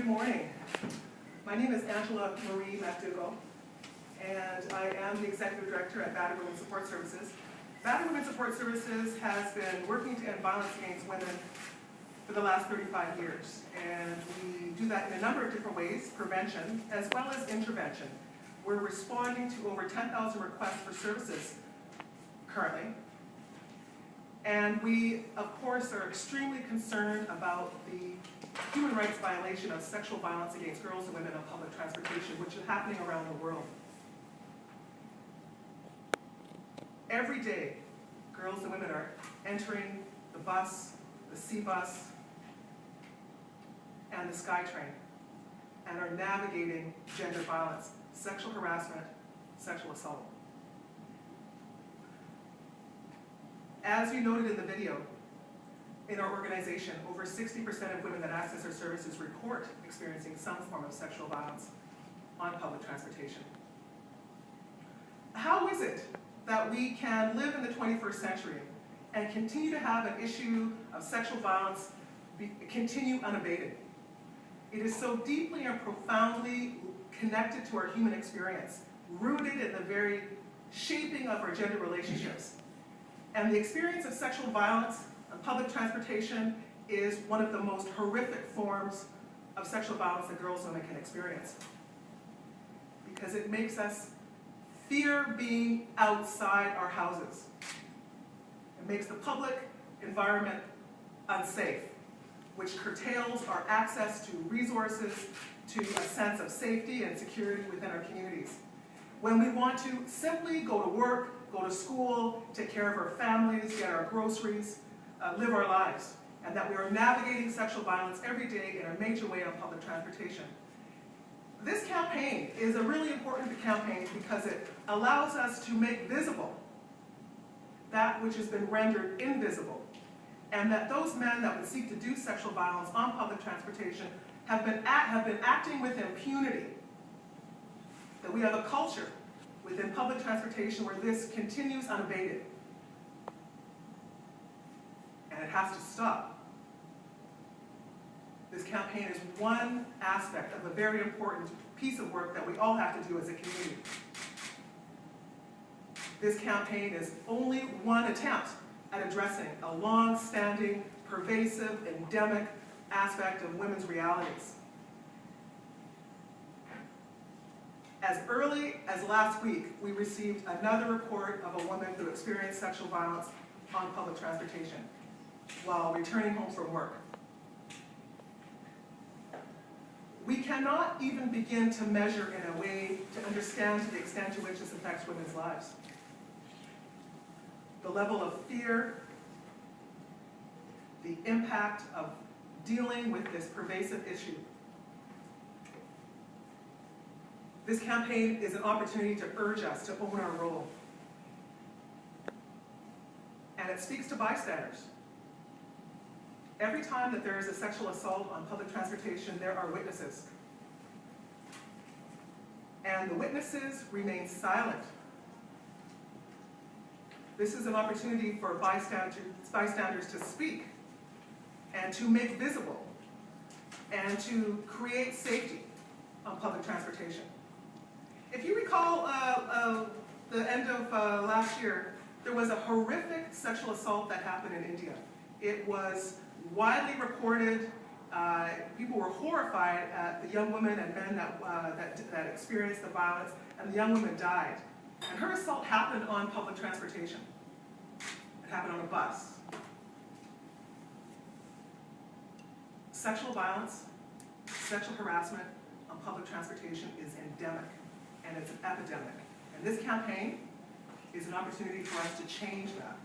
Good morning. My name is Marie MacDougall, and I am the Executive Director at Battered Women's Support Services. Battered Women's Support Services has been working to end violence against women for the last 35 years. And we do that in a number of different ways, prevention as well as intervention. We're responding to over 10,000 requests for services currently. And we, of course, are extremely concerned about the human rights violation of sexual violence against girls and women on public transportation, which is happening around the world. Every day, girls and women are entering the bus, the C-bus, and the SkyTrain, and are navigating gender violence, sexual harassment, sexual assault. As you noted in the video, in our organization, over 60% of women that access our services report experiencing some form of sexual violence on public transportation. How is it that we can live in the 21st century and continue to have an issue of sexual violence continue unabated? It is so deeply and profoundly connected to our human experience, rooted in the very shaping of our gender relationships. And the experience of sexual violence on public transportation is one of the most horrific forms of sexual violence that girls and women can experience. Because it makes us fear being outside our houses. It makes the public environment unsafe, which curtails our access to resources, to a sense of safety and security within our communities. When we want to simply go to work, go to school, take care of our families, get our groceries, live our lives, and that we are navigating sexual violence every day in a major way on public transportation. This campaign is a really important campaign because it allows us to make visible that which has been rendered invisible, and that those men that would seek to do sexual violence on public transportation have been acting with impunity. That we have a culture within public transportation where this continues unabated. And it has to stop. This campaign is one aspect of a very important piece of work that we all have to do as a community. This campaign is only one attempt at addressing a long-standing, pervasive, endemic aspect of women's realities. As early as last week, we received another report of a woman who experienced sexual violence on public transportation while returning home from work. We cannot even begin to measure in a way to understand to the extent to which this affects women's lives. The level of fear, the impact of dealing with this pervasive issue. This campaign is an opportunity to urge us to own our role. And it speaks to bystanders. Every time that there is a sexual assault on public transportation, there are witnesses. And the witnesses remain silent. This is an opportunity for bystanders to speak and to make visible and to create safety on public transportation. If you recall the end of last year, there was a horrific sexual assault that happened in India. It was widely reported. People were horrified at the young women and men that experienced the violence, and the young woman died. And her assault happened on public transportation. It happened on a bus. Sexual violence, sexual harassment on public transportation is endemic, and it's an epidemic. And this campaign is an opportunity for us to change that.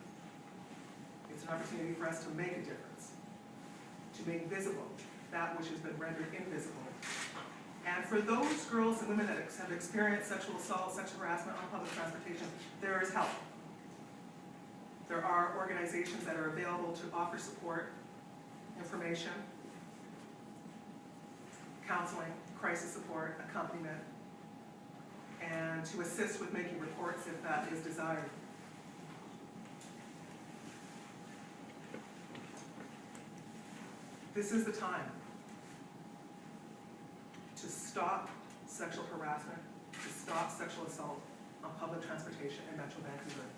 It's an opportunity for us to make a difference, to make visible that which has been rendered invisible. And for those girls and women that have experienced sexual assault, sexual harassment on public transportation, there is help. There are organizations that are available to offer support, information, counseling, crisis support, accompaniment, and to assist with making reports if that is desired. This is the time. stop sexual harassment, to stop sexual assault on public transportation in Metro Vancouver.